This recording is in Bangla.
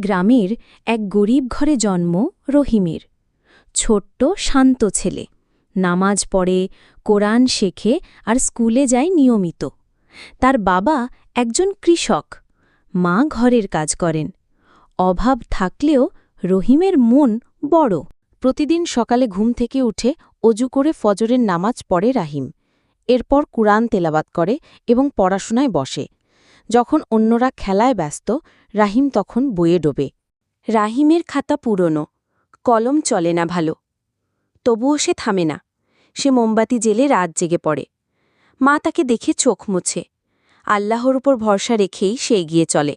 গ্রামের এক গরিব ঘরে জন্ম রহিমের। ছোট্ট শান্ত ছেলে, নামাজ পড়ে, কোরআন শেখে আর স্কুলে যায় নিয়মিত। তার বাবা একজন কৃষক, মা ঘরের কাজ করেন। অভাব থাকলেও রহিমের মন বড়। প্রতিদিন সকালে ঘুম থেকে উঠে অজু করে ফজরের নামাজ পড়ে রাহিম। এরপর কুরআন তেলাওয়াত করে এবং পড়াশোনায় বসে। যখন অন্যরা খেলায় ব্যস্ত, রাহিম তখন বইয়ে ডোবে। রাহিমের খাতা পুরনো, কলম চলে না ভালো। তবুও সে থামে না। সে মোমবাতি জেলে রাত জেগে পড়ে। মা তাকে দেখে চোখ মুছে। আল্লাহর উপর ভরসা রেখেই সে এগিয়ে চলে।